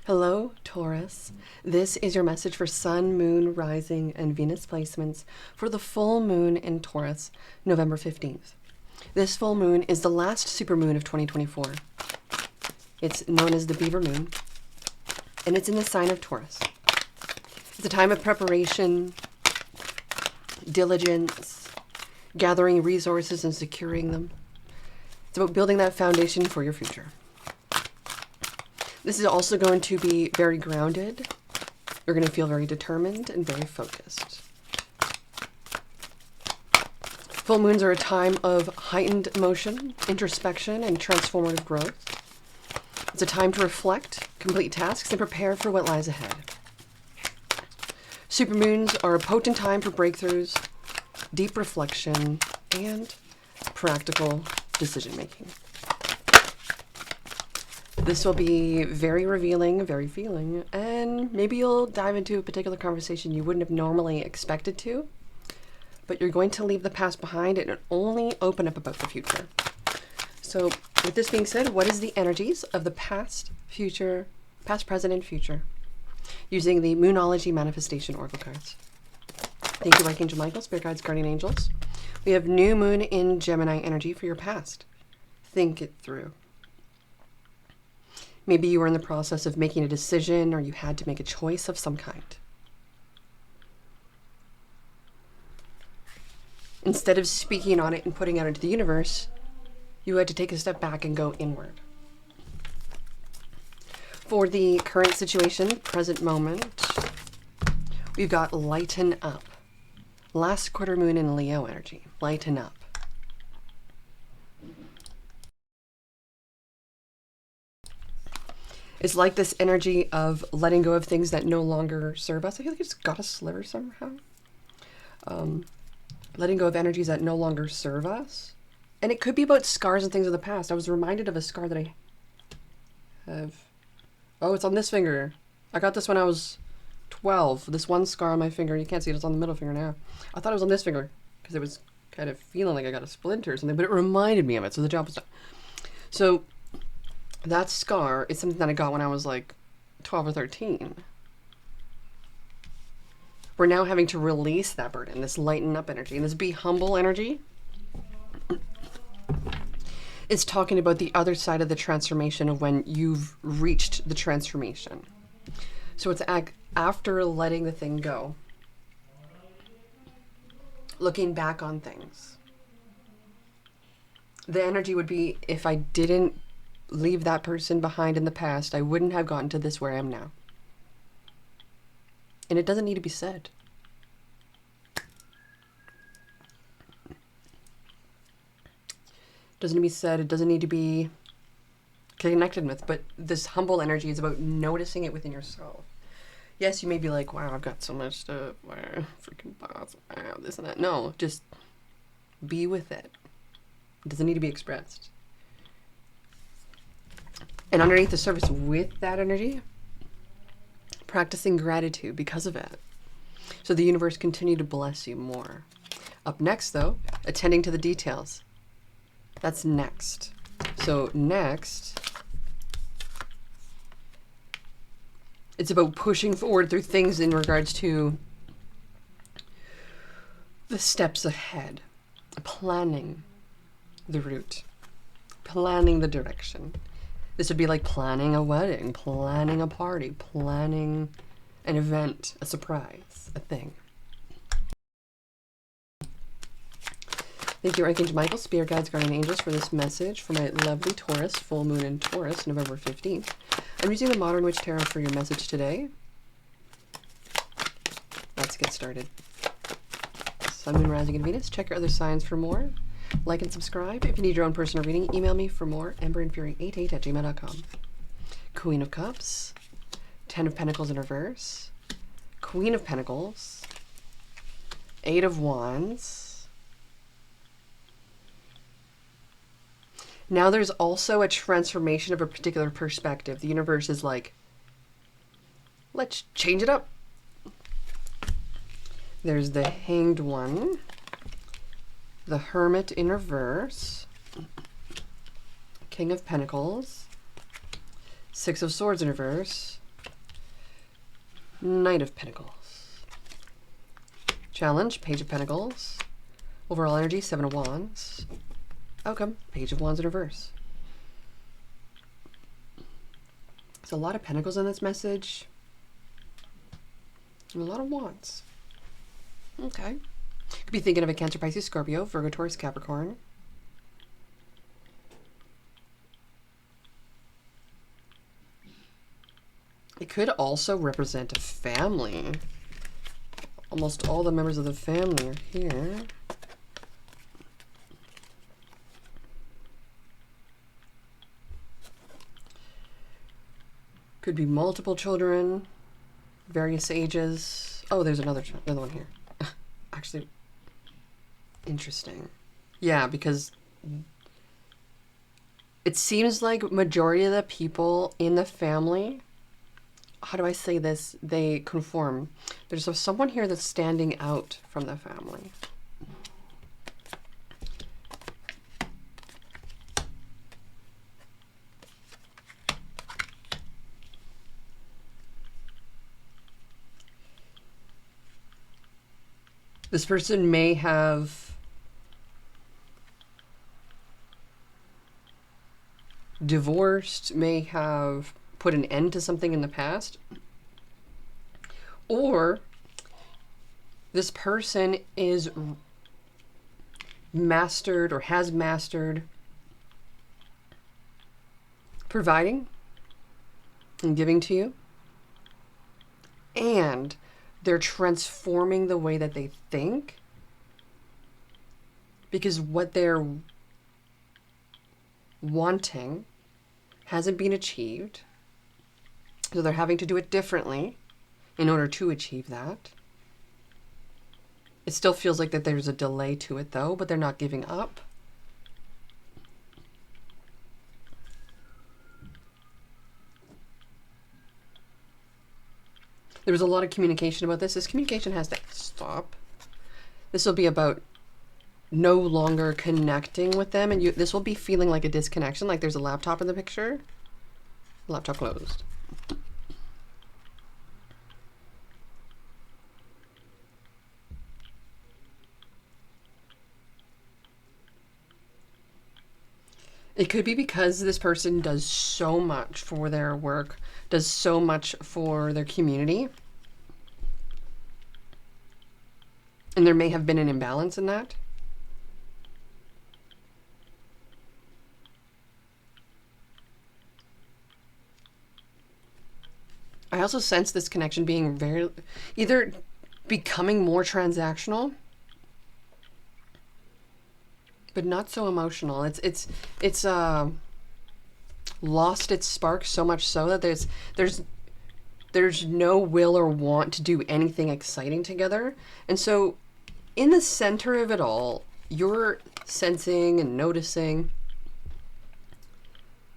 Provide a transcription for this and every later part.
Hello, Taurus. This is your message for Sun, Moon, Rising, and Venus placements for the full moon in Taurus, November 15th. This full moon is the last supermoon of 2024. It's known as the Beaver Moon, and it's in the sign of Taurus. It's a time of preparation, diligence, gathering resources and securing them. It's about building that foundation for your future. This is also going to be very grounded. You're going to feel very determined and very focused. Full moons are a time of heightened emotion, introspection, and transformative growth. It's a time to reflect, complete tasks, and prepare for what lies ahead. Supermoons are a potent time for breakthroughs, deep reflection, and practical decision-making. This will be very revealing, very feeling, and maybe you'll dive into a particular conversation you wouldn't have normally expected to, but you're going to leave the past behind and only open up about the future. So with this being said, what is the energies of the past, future, past, present, and future using the Moonology Manifestation Oracle cards? Thank you, Archangel Michael, Spirit Guides, Guardian Angels. We have new moon in Gemini energy for your past. Think it through. Maybe you were in the process of making a decision or you had to make a choice of some kind. Instead of speaking on it and putting it out into the universe, you had to take a step back and go inward. For the current situation, present moment, we've got lighten up. Last quarter moon in Leo energy, lighten up. It's like this energy of letting go of things that no longer serve us. I feel like it's got a sliver somehow. Letting go of energies that no longer serve us. And it could be about scars and things of the past. I was reminded of a scar that I have. Oh, it's on this finger. I got this when I was 12. This one scar on my finger. You can't see it. It's on the middle finger now. I thought it was on this finger because it was kind of feeling like I got a splinter or something, but it reminded me of it. So the job was done. So that scar is something that I got when I was like 12 or 13. We're now having to release that burden, this lighten up energy, and this be humble energy. It's talking about the other side of the transformation of when you've reached the transformation. So it's after letting the thing go, looking back on things. The energy would be, if I didn't leave that person behind in the past, I wouldn't have gotten to this where I am now. And it doesn't need to be said. It doesn't need to be said. It doesn't need to be connected with. But this humble energy is about noticing it within yourself. Yes, you may be like, wow, I've got so much stuff. Wow, freaking boss. Wow, this and that. No, just be with it. It doesn't need to be expressed. And underneath the surface with that energy, practicing gratitude because of it. So the universe continue to bless you more. Up next, though, attending to the details. That's next. So next, it's about pushing forward through things in regards to the steps ahead, planning the route, planning the direction. This would be like planning a wedding, planning a party, planning an event, a surprise, a thing. Thank you, Archangel Michael, Spirit Guides, Guardian Angels, for this message for my lovely Taurus, full moon in Taurus, November 15th. I'm using the Modern Witch Tarot for your message today. Let's get started. Sun, Moon, Rising, and Venus. Check your other signs for more. Like and subscribe. If you need your own personal reading, email me for more. emberandfury88@gmail.com. Queen of Cups. 10 of Pentacles in reverse. Queen of Pentacles. 8 of Wands. Now there's also a transformation of a particular perspective. The universe is like, let's change it up. There's the Hanged One, the Hermit in reverse, King of Pentacles, Six of Swords in reverse, Knight of Pentacles. Challenge, Page of Pentacles. Overall energy, Seven of Wands. Outcome, Page of Wands in reverse. There's a lot of pentacles in this message. And a lot of wands. Okay. Could be thinking of a Cancer, Pisces, Scorpio, Virgo, Taurus, Capricorn. It could also represent a family. Almost all the members of the family are here. Could be multiple children, various ages. Oh, there's another one here. Actually, interesting. Yeah, because it seems like majority of the people in the family, how do I say this? They conform. There's someone here that's standing out from the family. This person may have divorced, may have put an end to something in the past, or this person is mastered or has mastered providing and giving to you, and they're transforming the way that they think, because what they're wanting hasn't been achieved. So they're having to do it differently in order to achieve that. It still feels like that there's a delay to it though, but they're not giving up. There was a lot of communication about this. This communication has to stop. This will be about no longer connecting with them, and this will be feeling like a disconnection, like there's a laptop in the picture. Laptop closed. It could be because this person does so much for their work, does so much for their community. And there may have been an imbalance in that. I also sense this connection being very, either becoming more transactional, but not so emotional. It's lost its spark so much so that there's no will or want to do anything exciting together. And so in the center of it all, you're sensing and noticing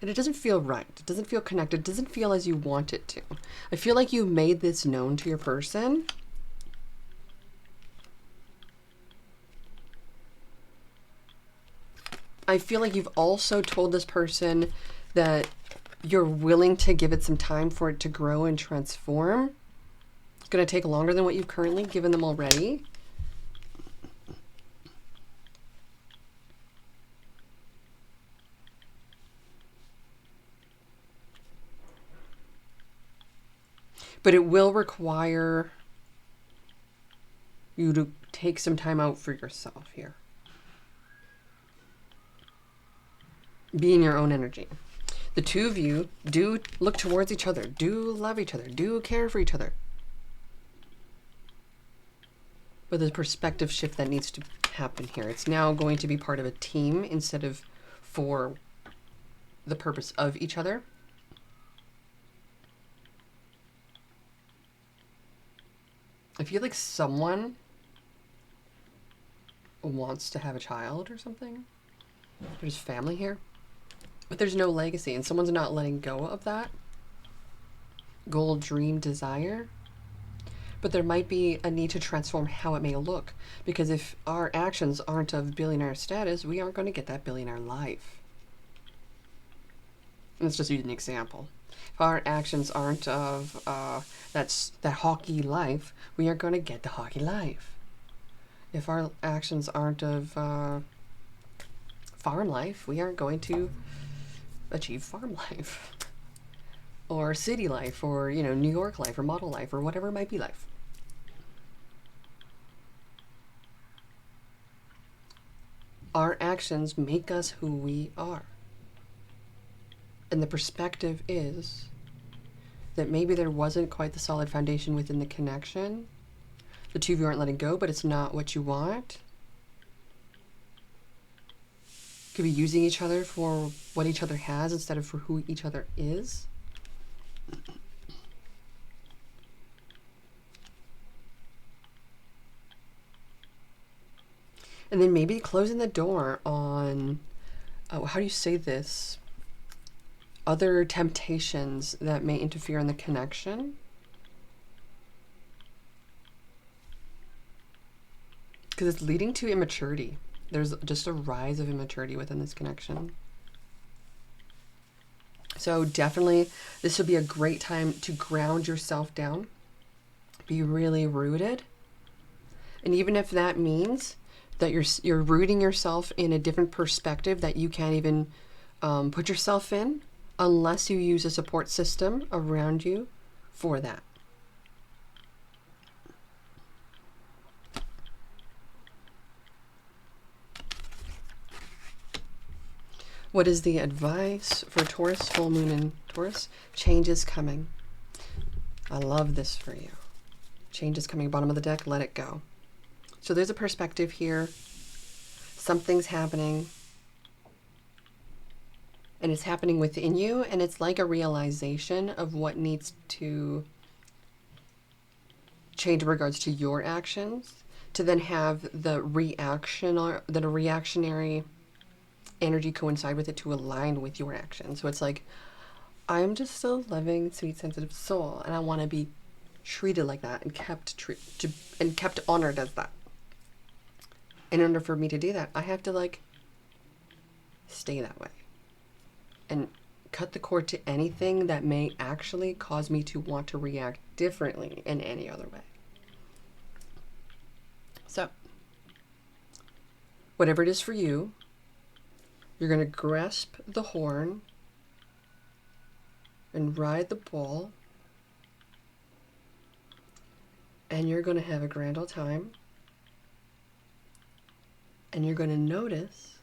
that it doesn't feel right. It doesn't feel connected. It doesn't feel as you want it to. I feel like you made this known to your person. I feel like you've also told this person that you're willing to give it some time for it to grow and transform. It's going to take longer than what you've currently given them already. But it will require you to take some time out for yourself here. Be in your own energy. The two of you do look towards each other, do love each other, do care for each other. But there's a perspective shift that needs to happen here. It's now going to be part of a team instead of for the purpose of each other. I feel like someone wants to have a child or something. There's family here. But there's no legacy, and someone's not letting go of that goal, dream, desire. But there might be a need to transform how it may look. Because if our actions aren't of billionaire status, we aren't going to get that billionaire life. Let's just use an example. If our actions aren't of that hockey life, we aren't going to get the hockey life. If our actions aren't of farm life, we aren't going to achieve farm life. Or city life, or, you know, New York life, or model life, or whatever it might be life. Our actions make us who we are. And the perspective is that maybe there wasn't quite the solid foundation within the connection. The two of you aren't letting go, but it's not what you want. Could be using each other for what each other has instead of for who each other is. And then maybe closing the door on, how do you say this? Other temptations that may interfere in the connection. Because it's leading to immaturity. There's just a rise of immaturity within this connection. So definitely, this would be a great time to ground yourself down. Be really rooted. And even if that means that you're rooting yourself in a different perspective that you can't even put yourself in, unless you use a support system around you for that. What is the advice for Taurus, full moon in Taurus? Change is coming. I love this for you. Change is coming. Bottom of the deck, let it go. So there's a perspective here. Something's happening. And it's happening within you. And it's like a realization of what needs to change in regards to your actions. To then have the reaction, or that a reactionary energy coincide with it to align with your actions. So it's like, I'm just a loving, sweet, sensitive soul, and I want to be treated like that and kept honored as that. In order for me to do that, I have to like stay that way and cut the cord to anything that may actually cause me to want to react differently in any other way. So whatever it is for you, you're going to grasp the horn and ride the bull, and you're going to have a grand old time, and you're going to notice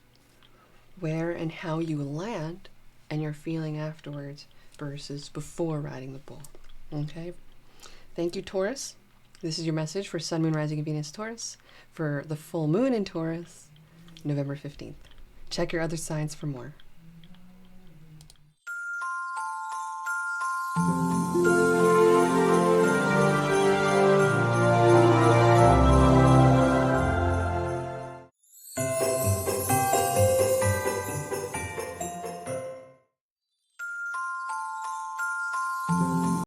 where and how you land and your feeling afterwards versus before riding the bull. Okay? Thank you, Taurus. This is your message for Sun, Moon, Rising, and Venus Taurus for the full moon in Taurus, November 15th. Check your other signs for more.